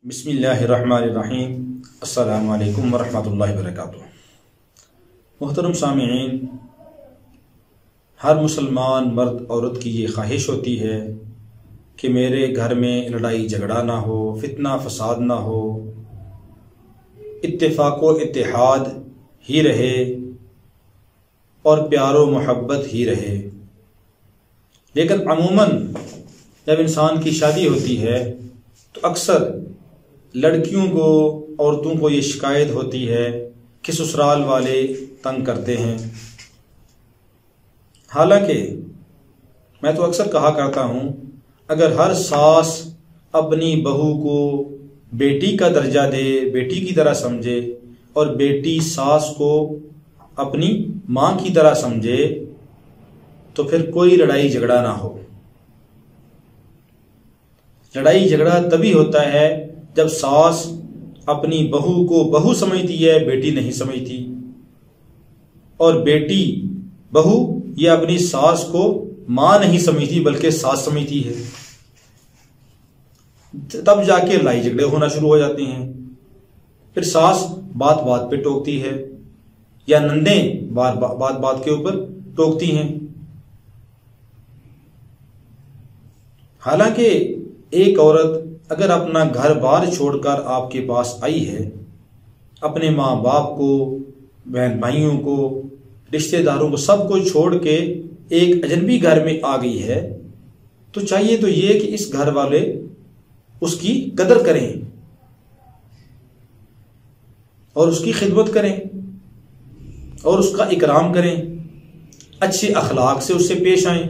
بسم اللہ الرحمن الرحیم۔ السلام علیکم ورحمۃ اللہ وبرکاتہ۔ محترم سامعین، ہر مسلمان مرد عورت کی یہ خواہش ہوتی ہے کہ میرے گھر میں لڑائی جھگڑا نہ ہو، فتنہ فساد نہ ہو، اتفاق و اتحاد ہی رہے اور پیار و محبت ہی رہے۔ لیکن عموماً جب انسان کی شادی ہوتی ہے تو اکثر لڑکیوں کو، عورتوں کو یہ شکایت ہوتی ہے کہ سسرال والے تنگ کرتے ہیں۔ حالانکہ میں تو اکثر کہا کرتا ہوں، اگر ہر ساس اپنی بہو کو بیٹی کا درجہ دے، بیٹی کی طرح سمجھے، اور بیٹی ساس کو اپنی ماں کی طرح سمجھے تو پھر کوئی لڑائی جھگڑا نہ ہو۔ لڑائی جھگڑا تبھی ہوتا ہے جب ساس اپنی بہو کو بہو سمجھتی ہے، بیٹی نہیں سمجھتی، اور بیٹی بہو یا اپنی ساس کو ماں نہیں سمجھتی بلکہ ساس سمجھتی ہے، تب جا کے لڑائی جھگڑے ہونا شروع ہو جاتے ہیں۔ پھر ساس بات بات پہ ٹوکتی ہے، یا نندیں بات بات کے اوپر ٹوکتی ہیں۔ حالانکہ ایک عورت اگر اپنا گھر بار چھوڑ کر آپ کے پاس آئی ہے، اپنے ماں باپ کو، بہن بھائیوں کو، رشتہ داروں کو، سب کو چھوڑ کے ایک اجنبی گھر میں آ گئی ہے، تو چاہیے تو یہ کہ اس گھر والے اس کی قدر کریں اور اس کی خدمت کریں اور اس کا اکرام کریں، اچھے اخلاق سے اس سے پیش آئیں،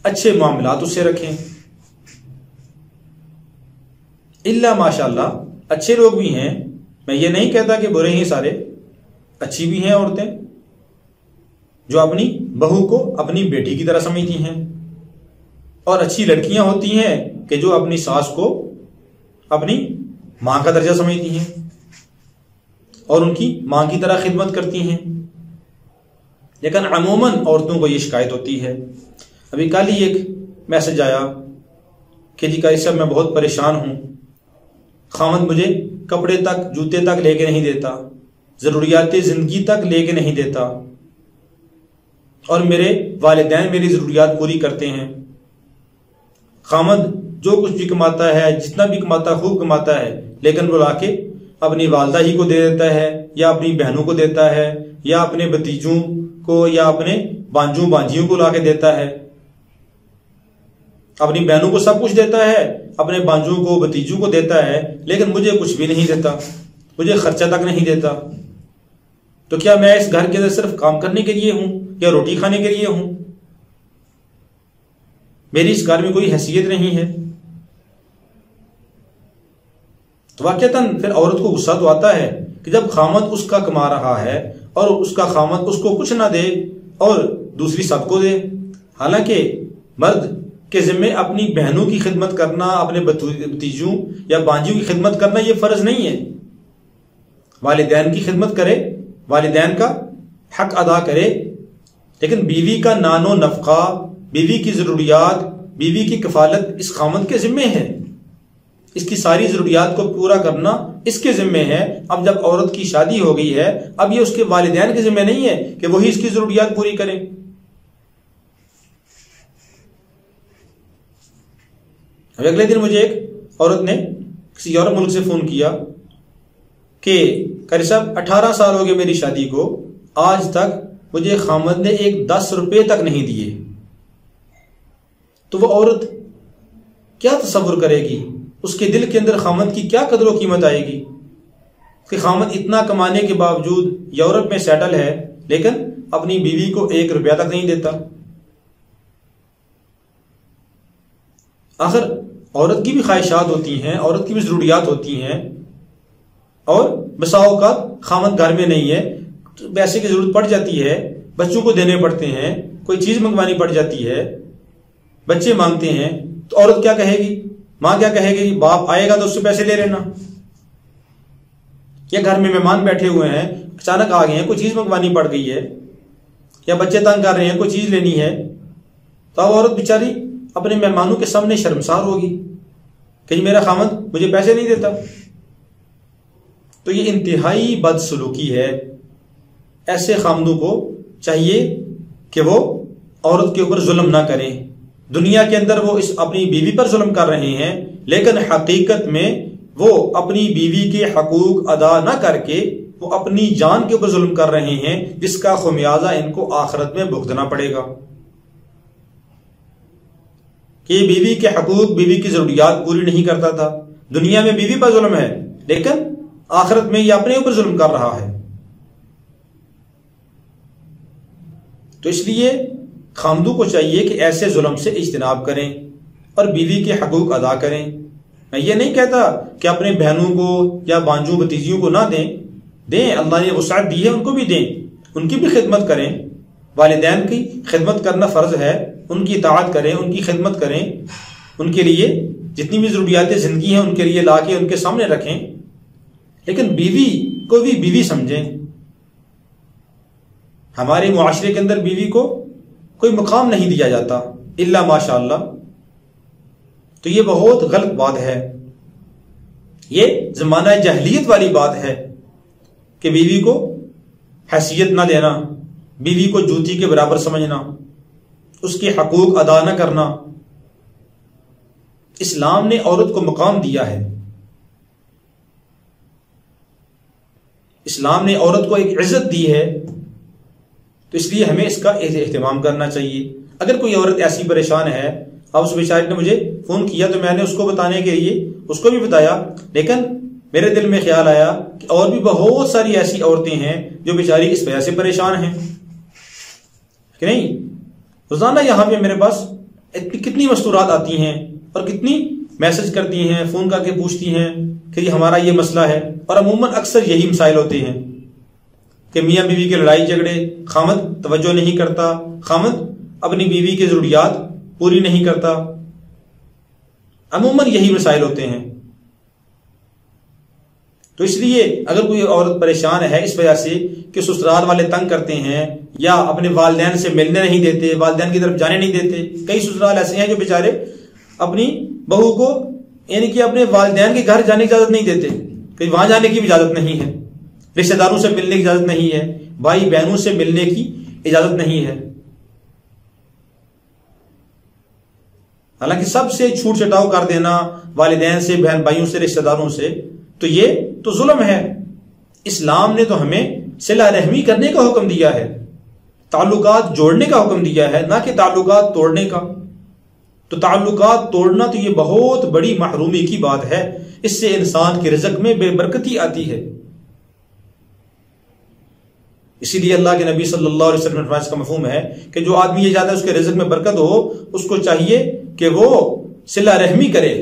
اچھے معاملات اس سے رکھیں۔ اللہ ماشاء اللہ اچھے لوگ بھی ہیں، میں یہ نہیں کہتا کہ برے ہیں سارے، اچھی بھی ہیں عورتیں جو اپنی بہو کو اپنی بیٹی کی طرح سمجھتی ہیں، اور اچھی لڑکیاں ہوتی ہیں کہ جو اپنی ساس کو اپنی ماں کا درجہ سمجھتی ہیں اور ان کی ماں کی طرح خدمت کرتی ہیں۔ لیکن عموماً عورتوں کو یہ شکایت ہوتی ہے۔ ابھی کل ہی ایک میسج آیا کہ جی قاری صاحب میں بہت پریشان ہوں، خاوند مجھے کپڑے تک، جوتے تک لے کے نہیں دیتا، ضروریات زندگی تک لے کے نہیں دیتا، اور میرے والدین میری ضروریات پوری کرتے ہیں۔ خاوند جو کچھ بھی کماتا ہے، جتنا بھی کماتا ہے، خوب کماتا ہے، لیکن وہ لا کے اپنی والدہ ہی کو دے دیتا ہے، یا اپنی بہنوں کو دیتا ہے، یا اپنے بھتیجوں کو، یا اپنے بانجوں بانجیوں کو لا کے دیتا ہے۔ اپنی بہنوں کو سب کچھ دیتا ہے، اپنے بانجوں کو، بھتیجوں کو دیتا ہے، لیکن مجھے کچھ بھی نہیں دیتا، مجھے خرچہ تک نہیں دیتا۔ تو کیا میں اس گھر کے اندر صرف کام کرنے کے لیے ہوں یا روٹی کھانے کے لیے ہوں؟ میری اس گھر میں کوئی حیثیت نہیں ہے؟ تو واقعتاً پھر عورت کو غصہ تو آتا ہے کہ جب خاوند اس کا کما رہا ہے اور اس کا خاوند اس کو کچھ نہ دے اور دوسری سب کو دے۔ حالانکہ مرد کے ذمے اپنی بہنوں کی خدمت کرنا، اپنے بھتیجوں یا بانجیوں کی خدمت کرنا یہ فرض نہیں ہے۔ والدین کی خدمت کرے، والدین کا حق ادا کرے، لیکن بیوی کا نان و نفقہ، بیوی کی ضروریات، بیوی کی کفالت اس خاوند کے ذمے ہے، اس کی ساری ضروریات کو پورا کرنا اس کے ذمے ہے۔ اب جب عورت کی شادی ہو گئی ہے، اب یہ اس کے والدین کے ذمے نہیں ہے کہ وہی اس کی ضروریات پوری کریں۔ اب اگلے دن مجھے ایک عورت نے کسی یورپ ملک سے فون کیا کہ قاری صاحب 18 سال ہو گئے میری شادی کو، آج تک مجھے خاوند نے ایک 10 روپے تک نہیں دیے۔ تو وہ عورت کیا تصور کرے گی؟ اس کے دل کے اندر خاوند کی کیا قدر و قیمت آئے گی کہ خاوند اتنا کمانے کے باوجود یورپ میں سیٹل ہے، لیکن اپنی بیوی کو 1 روپیہ تک نہیں دیتا۔ آخر عورت کی بھی خواہشات ہوتی ہیں، عورت کی بھی ضروریات ہوتی ہیں، اور بسا اوقات خاوند گھر میں نہیں ہے تو پیسے کی ضرورت پڑ جاتی ہے، بچوں کو دینے پڑتے ہیں، کوئی چیز منگوانی پڑ جاتی ہے، بچے مانگتے ہیں، تو عورت کیا کہے گی؟ ماں کیا کہے گی؟ باپ آئے گا تو اس سے پیسے لے لینا، یا گھر میں مہمان بیٹھے ہوئے ہیں، اچانک آ گئے ہیں، کوئی چیز منگوانی پڑ گئی ہے، یا بچے تنگ کر رہے ہیں، کوئی چیز لینی ہے، تو اب عورت بیچاری اپنے مہمانوں کے سامنے شرمسار ہوگی کہ جی میرا خاوند مجھے پیسے نہیں دیتا۔ تو یہ انتہائی بد سلوکی ہے۔ ایسے خامدوں کو چاہیے کہ وہ عورت کے اوپر ظلم نہ کریں۔ دنیا کے اندر وہ اپنی بیوی پر ظلم کر رہے ہیں، لیکن حقیقت میں وہ اپنی بیوی کے حقوق ادا نہ کر کے وہ اپنی جان کے اوپر ظلم کر رہے ہیں، جس کا خمیازہ ان کو آخرت میں بھگتنا پڑے گا۔ کہ بیوی کے حقوق، بیوی کی ضروریات پوری نہیں کرتا تھا، دنیا میں بیوی پر ظلم ہے، لیکن آخرت میں یہ اپنے اوپر ظلم کر رہا ہے۔ تو اس لیے خامدوں کو چاہیے کہ ایسے ظلم سے اجتناب کریں اور بیوی کے حقوق ادا کریں۔ میں یہ نہیں کہتا کہ اپنے بہنوں کو یا بانجو بھتیجیوں کو نہ دیں، اللہ نے وسعت دی ہے ان کو بھی دیں، ان کی بھی خدمت کریں۔ والدین کی خدمت کرنا فرض ہے، ان کی اطاعت کریں، ان کی خدمت کریں، ان کے لیے جتنی بھی ضروریات زندگی ہیں ان کے لیے لا کے ان کے سامنے رکھیں، لیکن بیوی کو بھی بیوی سمجھیں۔ ہمارے معاشرے کے اندر بیوی کو کوئی مقام نہیں دیا جاتا الا ماشاء اللہ، تو یہ بہت غلط بات ہے، یہ زمانہ جاہلیت والی بات ہے کہ بیوی کو حیثیت نہ دینا، بیوی کو جوتی کے برابر سمجھنا، اس کے حقوق ادا نہ کرنا۔ اسلام نے عورت کو مقام دیا ہے، اسلام نے عورت کو ایک عزت دی ہے، تو اس لیے ہمیں اس کا اہتمام کرنا چاہیے۔ اگر کوئی عورت ایسی پریشان ہے، اب اس بیچاری نے مجھے فون کیا تو میں نے اس کو بتانے کے لیے اس کو بھی بتایا، لیکن میرے دل میں خیال آیا کہ اور بھی بہت ساری ایسی عورتیں ہیں جو بیچاری اس وجہ سے پریشان ہیں کہ نہیں۔ روزانہ یہاں پہ میرے پاس کتنی مستورات آتی ہیں اور کتنی میسج کرتی ہیں، فون کر کے پوچھتی ہیں کہ یہ ہمارا یہ مسئلہ ہے، اور عموماً اکثر یہی مسائل ہوتے ہیں کہ میاں بیوی کے لڑائی جھگڑے، خامد توجہ نہیں کرتا، خامد اپنی بیوی کی ضروریات پوری نہیں کرتا، عموماً یہی مسائل ہوتے ہیں۔ تو اس لیے اگر کوئی عورت پریشان ہے اس وجہ سے کہ سسرال والے تنگ کرتے ہیں یا اپنے والدین سے ملنے نہیں دیتے، والدین کی طرف جانے نہیں دیتے، کئی سسرال ایسے ہیں جو بیچارے اپنی بہو کو یعنی کہ اپنے والدین کے گھر جانے کی اجازت نہیں دیتے، کہ وہاں جانے کی بھی اجازت نہیں ہے، رشتہ داروں سے ملنے کی اجازت نہیں ہے، بھائی بہنوں سے ملنے کی اجازت نہیں ہے۔ حالانکہ سب سے چھوٹ چھٹاؤ کر دینا والدین سے، بہن بھائیوں سے، رشتہ داروں سے، تو یہ تو ظلم ہے۔ اسلام نے تو ہمیں صلہ رحمی کرنے کا حکم دیا ہے، تعلقات جوڑنے کا حکم دیا ہے، نہ کہ تعلقات توڑنے کا۔ تو تعلقات توڑنا تو یہ بہت بڑی محرومی کی بات ہے، اس سے انسان کے رزق میں بے برکتی آتی ہے۔ اسی لیے اللہ کے نبی صلی اللہ علیہ وسلم کا اس کا مفہوم ہے کہ جو آدمی یہ چاہتا ہے اس کے رزق میں برکت ہو، اس کو چاہیے کہ وہ صلہ رحمی کرے،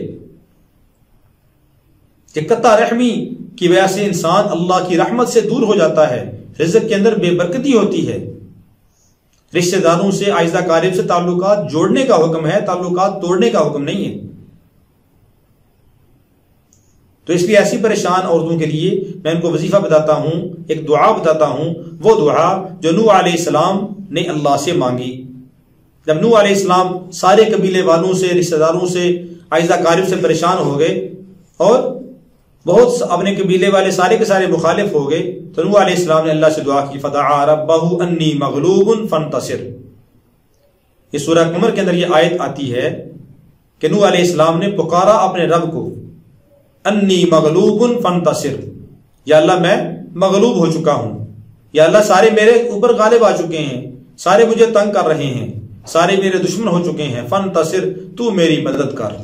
کہ قطع رحمی کی وجہ سے انسان اللہ کی رحمت سے دور ہو جاتا ہے، رزق کے اندر بے برکتی ہوتی ہے۔ رشتہ داروں سے، عائزہ قارب سے تعلقات جوڑنے کا حکم ہے، تعلقات توڑنے کا حکم نہیں ہے۔ تو اس لیے ایسی پریشان عورتوں کے لیے میں ان کو وظیفہ بتاتا ہوں، ایک دعا بتاتا ہوں، وہ دعا جو نوح علیہ السلام نے اللہ سے مانگی۔ جب نوح علیہ السلام سارے قبیلے والوں سے، رشتہ داروں سے، عائزہ قارب سے پریشان ہو گئے اور بہت اپنے قبیلے والے سارے کے سارے مخالف ہو گئے، تو نوح علیہ السلام نے اللہ سے دعا کی، فدعا ربہ انی مغلوب فانتصر۔ یہ سورہ قمر کے اندر یہ آیت آتی ہے کہ نوح علیہ السلام نے پکارا اپنے رب کو، انی مغلوب فانتصر، یا اللہ میں مغلوب ہو چکا ہوں، یا اللہ سارے میرے اوپر غالب آ چکے ہیں، سارے مجھے تنگ کر رہے ہیں، سارے میرے دشمن ہو چکے ہیں، فانتصر، تو میری مدد کر۔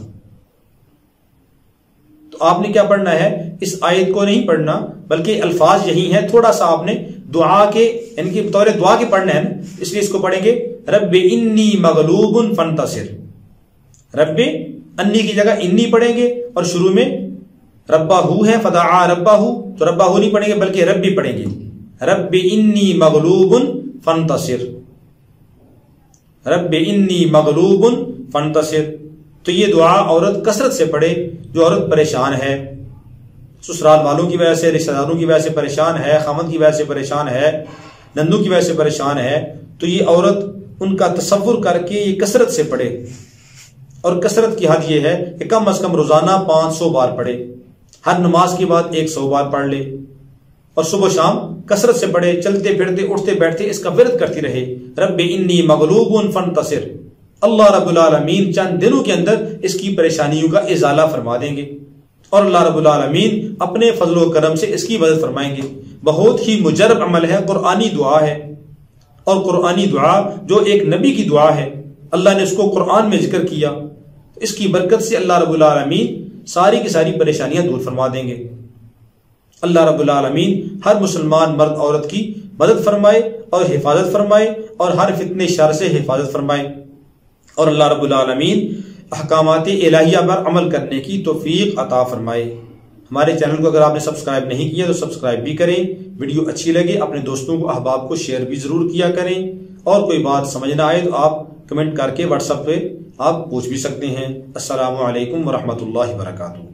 تو آپ نے کیا پڑھنا ہے؟ اس آیت کو نہیں پڑھنا، بلکہ الفاظ یہی ہیں، تھوڑا سا آپ نے دعا کے ان کی بطور دعا کے پڑھنا ہے، اس لیے اس کو پڑھیں گے رب انی مغلوب فانتصر۔ رب انی کی جگہ انی پڑھیں گے، اور شروع میں ربہ ہے، فدعا ربہ، تو ربہ نہیں پڑھیں گے بلکہ ربی پڑھیں گے، رب انی مغلوب فانتصر، رب انی مغلوب فانتصر۔ تو یہ دعا عورت کثرت سے پڑھے، جو عورت پریشان ہے، سسرال والوں کی وجہ سے، رشتہ داروں کی وجہ سے پریشان ہے، خامد کی وجہ سے پریشان ہے، نندو کی وجہ سے پریشان ہے، تو یہ عورت ان کا تصور کر کے یہ کثرت سے پڑھے۔ اور کثرت کی حد یہ ہے کہ کم از کم روزانہ 500 بار پڑھے، ہر نماز کے بعد 100 بار پڑھ لے، اور صبح شام کثرت سے پڑھے، چلتے پھرتے اٹھتے بیٹھتے اس کا ورد کرتی رہے۔ رب انی مغلوب فانتصر، اللہ رب العالمین چند دنوں کے اندر اس کی پریشانیوں کا ازالہ فرما دیں گے، اور اللہ رب العالمین اپنے فضل و کرم سے اس کی مدد فرمائیں گے۔ بہت ہی مجرب عمل ہے، قرآنی دعا ہے، اور قرآنی دعا جو ایک نبی کی دعا ہے، اللہ نے اس کو قرآن میں ذکر کیا، اس کی برکت سے اللہ رب العالمین ساری کی ساری پریشانیاں دور فرما دیں گے۔ اللہ رب العالمین ہر مسلمان مرد عورت کی مدد فرمائے اور حفاظت فرمائے، اور ہر فتنے شر سے حفاظت فرمائے، اور اللہ رب العالمین احکامات الہیہ پر عمل کرنے کی توفیق عطا فرمائے۔ ہمارے چینل کو اگر آپ نے سبسکرائب نہیں کیا تو سبسکرائب بھی کریں، ویڈیو اچھی لگے اپنے دوستوں کو احباب کو شیئر بھی ضرور کیا کریں، اور کوئی بات سمجھ نہ آئے تو آپ کمنٹ کر کے واٹس ایپ پہ آپ پوچھ بھی سکتے ہیں۔ السلام علیکم ورحمۃ اللہ وبرکاتہ۔